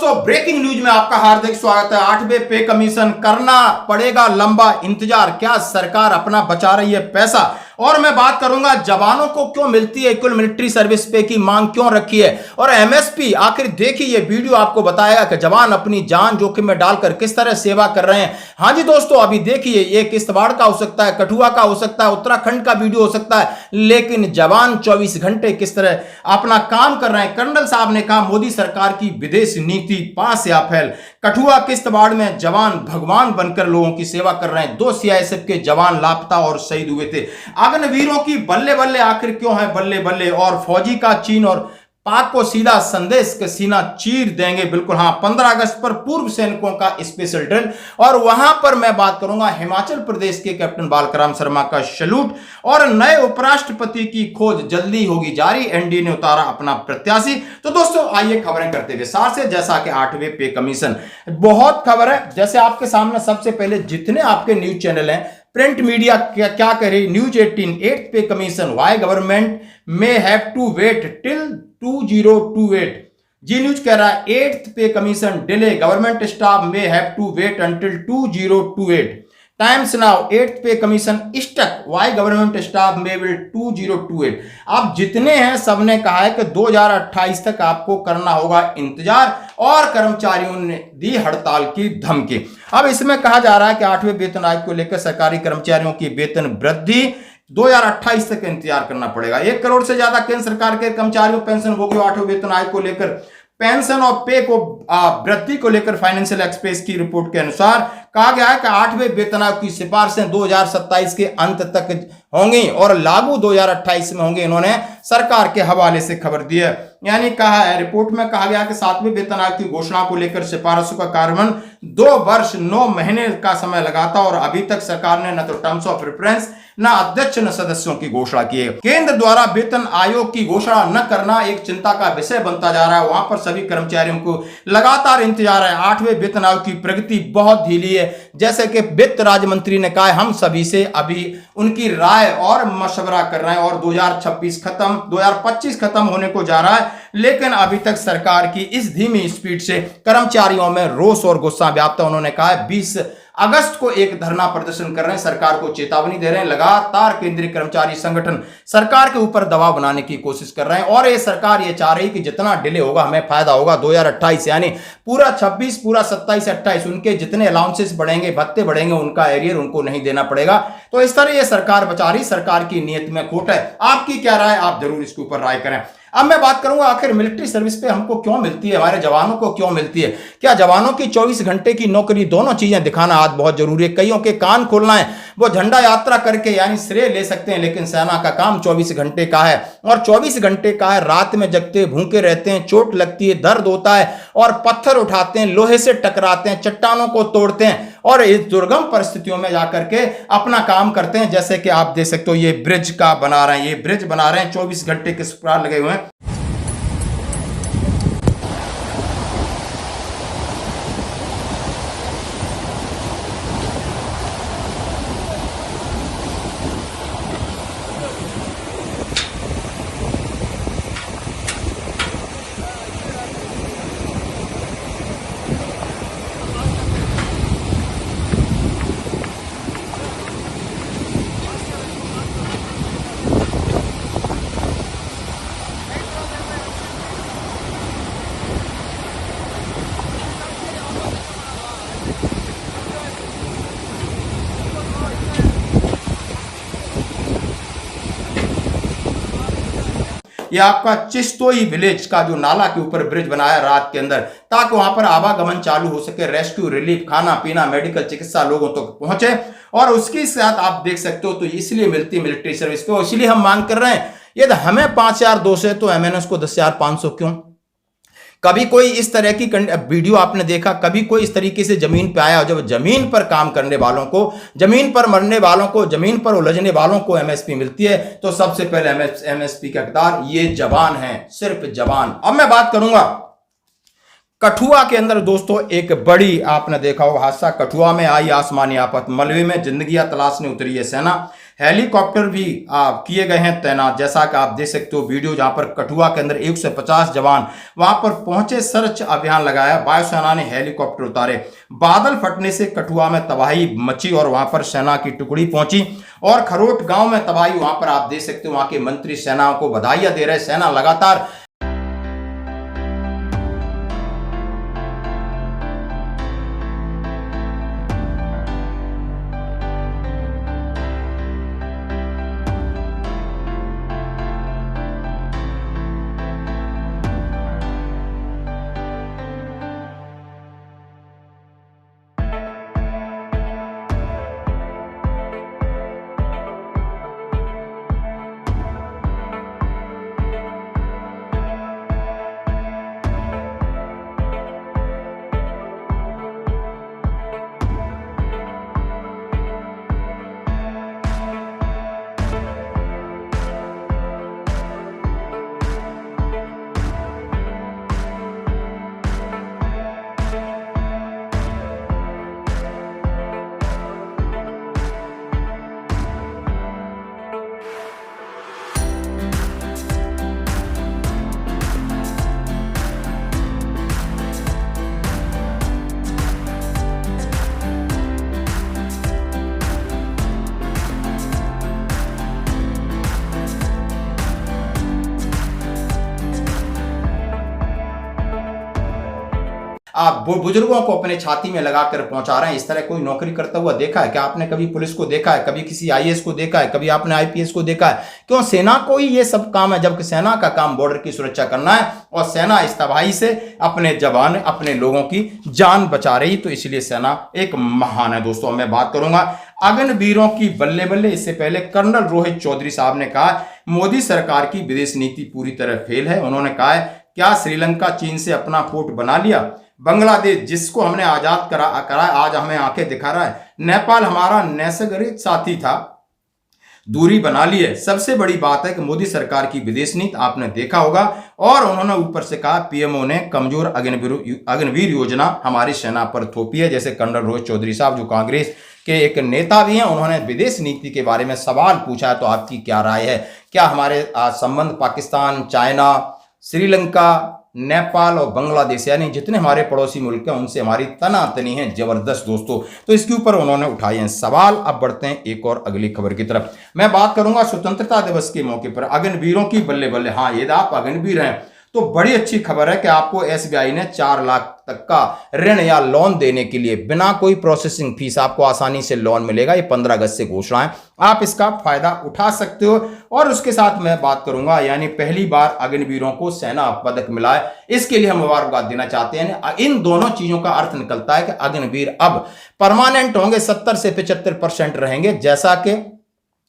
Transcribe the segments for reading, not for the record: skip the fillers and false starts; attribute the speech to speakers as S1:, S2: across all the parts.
S1: दोस्तों, breaking news में आपका हार्दिक स्वागत है। 8वें पे कमीशन करना पड़ेगा लंबा इंतजार, क्या सरकार अपना बचा रही है पैसा? और मैं बात करूंगा जवानों को क्यों मिलती है इक्वल मिलिट्री सर्विस पे की मांग क्यों रखी है, और एमएसपी आखिर देखिए ये वीडियो आपको बताएगा कि जवान अपनी जान जोखिम में डालकर किस तरह सेवा कर रहे हैं। हाँ जी दोस्तों, अभी देखिए ये किश्तवाड़ का हो सकता है, कठुआ का हो सकता है, उत्तराखंड का वीडियो हो सकता है, लेकिन जवान 24 घंटे किस तरह अपना काम कर रहे हैं। कर्नल साहब ने कहा मोदी सरकार की विदेश नीति पास या फैल। कठुआ किश्तवाड़ में जवान भगवान बनकर लोगों की सेवा कर रहे हैं। 2 सीआईएसएफ के जवान लापता और शहीद हुए थे। अग्निवीरों की बल्ले बल्ले आखिर क्यों है बल्ले बल्ले, और फौजी का चीन और पाक को सीधा संदेश के सीना चीर देंगे। बिल्कुल हाँ, 15 अगस्त पर पूर्व सैनिकों का स्पेशल ड्रिल, और वहां पर मैं बात करूंगा हिमाचल प्रदेश के कैप्टन बालकृष्ण शर्मा का सैल्यूट, और नए उपराष्ट्रपति की खोज जल्दी होगी जारी, एनडीए ने उतारा अपना प्रत्याशी। तो दोस्तों आइए खबरें करते विस्तार से। जैसा कि 8वें पे कमीशन बहुत खबर है, जैसे आपके सामने सबसे पहले जितने आपके न्यूज चैनल हैं, प्रिंट मीडिया क्या कह रही, news 18 8th pay commission, why government may have to wait till 2028। Zee news कह रहा है 8th pay commission delay, government staff may have to wait until 2028। Times Now 8th pay commission stuck, why government staff may will 2028। आप जितने हैं सबने कहा है कि 2028 तक आपको करना होगा इंतजार, और कर्मचारियों ने दी हड़ताल की धमकी। अब इसमें कहा जा रहा है कि 8वें वेतन आयोग को लेकर सरकारी कर्मचारियों की वेतन वृद्धि 2028 तक इंतजार करना पड़ेगा। 1 करोड़ से ज्यादा केंद्र सरकार के कर्मचारियों पेंशन भोगियों 8वें वेतन आयोग को लेकर पेंशन और पे को वृद्धि को लेकर फाइनेंशियल एक्सप्रेस की रिपोर्ट के अनुसार कहा गया है कि 8वें वेतन आयोग की सिफारिशें 2027 के अंत तक होंगी और लागू 2028 में होंगे। इन्होंने सरकार के हवाले से खबर दी है। यानी कहा है, रिपोर्ट में कहा गया कि 7वें वेतन आयोग की घोषणा को लेकर सिफारिशों का कार्यान्वयन 2 वर्ष 9 महीने का समय लगा था, और अभी तक सरकार ने न तो टर्म्स ऑफ रेफरेंस, न अध्यक्ष, न सदस्यों की घोषणा की है। केंद्र द्वारा वेतन आयोग की घोषणा न करना एक चिंता का विषय बनता जा रहा है। वहां पर सभी कर्मचारियों को लगातार इंतजार है। 8वें वेतन आयोग की प्रगति बहुत धीमी है। जैसे कि वित्त राज्य मंत्री ने कहा है, हम सभी से अभी उनकी राय और मशवरा कर रहे हैं, और 2025 खत्म होने को जा रहा है, लेकिन अभी तक सरकार की इस धीमी स्पीड से कर्मचारियों में रोष और गुस्सा व्याप्त है। उन्होंने कहा है 20 अगस्त को एक धरना प्रदर्शन कर रहे हैं, सरकार को चेतावनी दे रहे हैं। लगातार केंद्रीय कर्मचारी संगठन सरकार के ऊपर दबाव बनाने की कोशिश कर रहे हैं, और ये सरकार ये चाह रही कि जितना डिले होगा हमें फायदा होगा। 2028 यानी पूरा 26, पूरा 27, 28 उनके जितने अलाउंसेस बढ़ेंगे, भत्ते बढ़ेंगे, उनका एरियर उनको नहीं देना पड़ेगा। तो इस तरह ये सरकार बचा रही, सरकार की नीयत में खोट है। आपकी क्या राय, आप जरूर इसके ऊपर राय करें। अब मैं बात करूंगा आखिर मिलिट्री सर्विस पे हमको क्यों मिलती है, हमारे जवानों को क्यों मिलती है। क्या जवानों की 24 घंटे की नौकरी, दोनों चीजें दिखाना आज बहुत जरूरी है। कईयों के कान खोलना है, वो झंडा यात्रा करके यानी श्रेय ले सकते हैं, लेकिन सेना का काम 24 घंटे का है, और 24 घंटे का है। रात में जगते, भूखे रहते हैं, चोट लगती है, दर्द होता है, और पत्थर उठाते हैं, लोहे से टकराते हैं, चट्टानों को तोड़ते हैं, और इस दुर्गम परिस्थितियों में जाकर के अपना काम करते हैं। जैसे कि आप देख सकते हो ये ब्रिज का बना रहे हैं, ये ब्रिज बना रहे हैं, 24 घंटे के सुपरार लगे हुए हैं। ये आपका चिस्तोई विलेज का जो नाला के ऊपर ब्रिज बनाया रात के अंदर, ताकि वहां पर आवागमन चालू हो सके, रेस्क्यू, रिलीफ, खाना पीना, मेडिकल चिकित्सा लोगों तक पहुंचे। और उसके साथ आप देख सकते हो, तो इसलिए मिलती मिलिट्री सर्विस पे, इसलिए हम मांग कर रहे हैं। यदि हमें 5200 है तो एमएनएस को 10,500 क्यों? कभी कोई इस तरह की वीडियो आपने देखा? कभी कोई इस तरीके से जमीन पे आया? जब जमीन पर काम करने वालों को, जमीन पर मरने वालों को, जमीन पर उलझने वालों को एमएसपी मिलती है, तो सबसे पहले एमएसपी का हकदार ये जवान है, सिर्फ जवान। अब मैं बात करूंगा कठुआ के अंदर दोस्तों, एक बड़ी आपने देखा होगा हादसा, कठुआ में आई आसमानी आफत, मलबे में जिंदगियां तलाशने उतरी है सेना। हेलीकॉप्टर भी किए गए हैं तैनात, जैसा कि आप देख सकते हो वीडियो, जहां पर कठुआ के अंदर 150 जवान वहां पर पहुंचे, सर्च अभियान लगाया, वायुसेना ने हेलीकॉप्टर उतारे। बादल फटने से कठुआ में तबाही मची और वहां पर सेना की टुकड़ी पहुंची और खरोट गांव में तबाही, वहां पर आप देख सकते हो वहां के मंत्री सेना को बधाइयां दे रहे। सेना लगातार आप बुजुर्गों को अपने छाती में लगाकर पहुंचा रहे हैं। इस तरह कोई नौकरी करता हुआ देखा है क्या आपने? कभी पुलिस को देखा है? कभी किसी आईएएस को देखा है? कभी आपने आईपीएस को देखा है? क्यों? सेना को ही ये सब काम है, जबकि सेना का काम बॉर्डर की सुरक्षा करना है और सेना इस तबाही से अपने जवान, अपने लोगों की जान बचा रही, तो इसलिए सेना एक महान है। दोस्तों मैं बात करूंगा अग्निवीरों की बल्ले बल्ले। इससे पहले कर्नल रोहित चौधरी साहब ने कहा मोदी सरकार की विदेश नीति पूरी तरह फेल है। उन्होंने कहा है क्या श्रीलंका चीन से अपना पोर्ट बना लिया? बांग्लादेश जिसको हमने आजाद करा आज हमें आंखें दिखा रहा है। नेपाल हमारा नैसर्गिक साथी था, दूरी बना ली है। सबसे बड़ी बात है कि मोदी सरकार की विदेश नीति आपने देखा होगा। और उन्होंने ऊपर से कहा पीएमओ ने कमजोर अग्निवीर योजना हमारी सेना पर थोपी है। जैसे कर्नल रोहित चौधरी साहब जो कांग्रेस के एक नेता भी हैं, उन्होंने विदेश नीति के बारे में सवाल पूछा है, तो आपकी क्या राय है? क्या हमारे संबंध पाकिस्तान, चाइना, श्रीलंका, नेपाल और बांग्लादेश यानी जितने हमारे पड़ोसी मुल्क हैं उनसे हमारी तनातनी है जबरदस्त दोस्तों। तो इसके ऊपर उन्होंने उठाए हैं सवाल। अब बढ़ते हैं एक और अगली खबर की तरफ। मैं बात करूंगा स्वतंत्रता दिवस के मौके पर अग्निवीरों की बल्ले बल्ले। हाँ, यदि आप अग्निवीर हैं तो बड़ी अच्छी खबर है कि आपको एसबीआई ने 4 लाख तक का ऋण या लोन देने के लिए बिना कोई प्रोसेसिंग फीस आपको आसानी से लोन मिलेगा। ये 15 अगस्त से घोषणा है, आप इसका फायदा उठा सकते हो। और उसके साथ मैं बात करूंगा यानी पहली बार अग्निवीरों को सेना पदक मिला है, इसके लिए हम मुबारकबाद देना चाहते हैं। इन दोनों चीजों का अर्थ निकलता है कि अग्निवीर अब परमानेंट होंगे, 70 से 75% रहेंगे, जैसा कि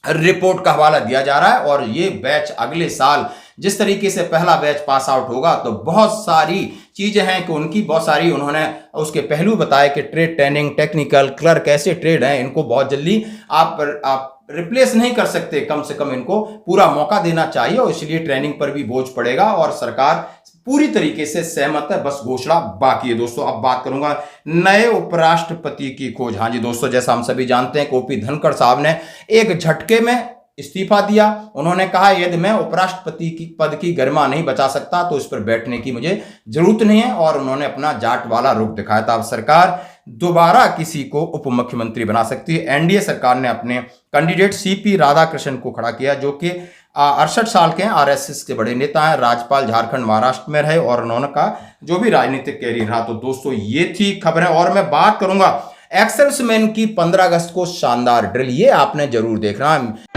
S1: रिपोर्ट का हवाला दिया जा रहा है। और ये बैच अगले साल जिस तरीके से पहला बैच पास आउट होगा तो बहुत सारी चीजें हैं कि उनकी बहुत सारी उन्होंने उसके पहलू बताए कि ट्रेड, ट्रेनिंग, टेक्निकल, क्लर्क ऐसे ट्रेड हैं, इनको बहुत जल्दी आप रिप्लेस नहीं कर सकते, कम से कम इनको पूरा मौका देना चाहिए और इसलिए ट्रेनिंग पर भी बोझ पड़ेगा। और सरकार पूरी तरीके से सहमत है, बस घोषणा बाकी है दोस्तों। अब बात करूंगा नए उपराष्ट्रपति की खोज। हाँ जी दोस्तों, जैसा हम सभी जानते हैं ओपी धनखड़ साहब ने एक झटके में इस्तीफा दिया। उन्होंने कहा यदि मैं उपराष्ट्रपति की पद की गरिमा नहीं बचा सकता तो इस पर बैठने की मुझे जरूरत नहीं है। और उन्होंने अपना जाट वाला रुख दिखाया था। अब सरकार दोबारा किसी को उप मुख्यमंत्री बना सकती है। एनडीए सरकार ने अपने कैंडिडेट सीपी राधाकृष्णन को खड़ा किया, जो कि 68 साल के हैं, आरएसएस के बड़े नेता हैं, राज्यपाल झारखंड महाराष्ट्र में रहे और उन्होंने कहा जो भी राजनीतिक कैरियर रहा। तो दोस्तों ये थी खबरें। और मैं बात करूंगा एक्सर्विसमैन की 15 अगस्त को शानदार ड्रिल, ये आपने जरूर देखना है।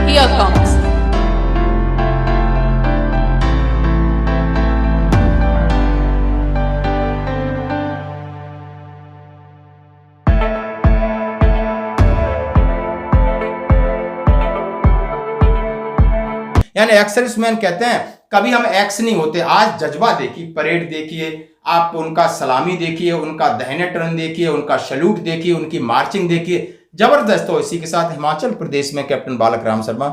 S2: Here comes.
S1: यानी एक्सर्विसमैन कहते हैं कभी हम एक्स नहीं होते। आज जज्बा देखिए, परेड देखिए, आप उनका सलामी देखिए, उनका दहने टर्न देखिए, उनका सैल्यूट देखिए, उनकी मार्चिंग देखिए, जबरदस्त हो। इसी के साथ हिमाचल प्रदेश में कैप्टन बालक राम शर्मा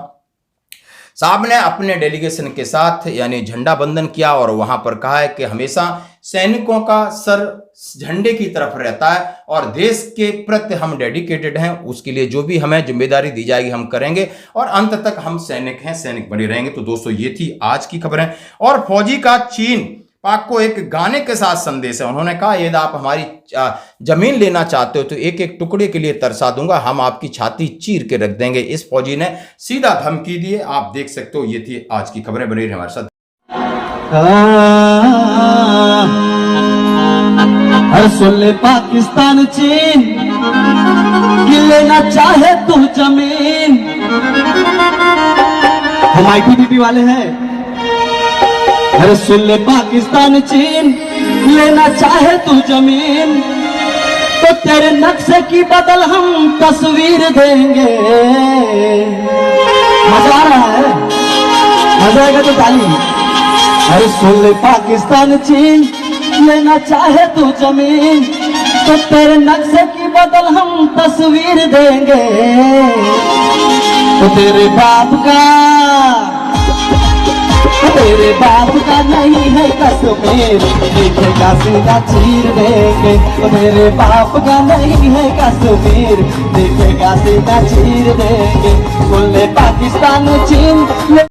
S1: साहब ने अपने डेलीगेशन के साथ यानी झंडा बंदन किया और वहां पर कहा है कि हमेशा सैनिकों का सर झंडे की तरफ रहता है और देश के प्रति हम डेडिकेटेड हैं, उसके लिए जो भी हमें जिम्मेदारी दी जाएगी हम करेंगे और अंत तक हम सैनिक हैं, सैनिक बने रहेंगे। तो दोस्तों ये थी आज की खबरें। और फौजी का चीन पाक को एक गाने के साथ संदेश है। उन्होंने कहा यदि आप हमारी जमीन लेना चाहते हो तो एक एक टुकड़े के लिए तरसा दूंगा, हम आपकी छाती चीर के रख देंगे। इस फौजी ने सीधा धमकी दी है। आप देख सकते हो। ये थी आज की खबरें, बनी रही हमारे साथ।
S2: हर सुन ले पाकिस्तान चीन कि लेना चाहे तू जमीन, हम ITBP वाले हैं। हर सुन ले पाकिस्तान चीन लेना चाहे तू जमीन, तो तेरे नक्शे की बदल हम तस्वीर देंगे। मजा आ रहा है? मजा आएगा तो ताली। अरे सुन ले पाकिस्तान चीन लेना चाहे तू जमीन, तो तेरे नक्शे की बदल हम तस्वीर देंगे। तो तेरे बाप का नहीं है कश्मीर, देखेगा सीधा चीर देंगे। तो मेरे बाप का नहीं है कश्मीर, देखेगा सीधा चीर देंगे। सुन ले पाकिस्तान चीन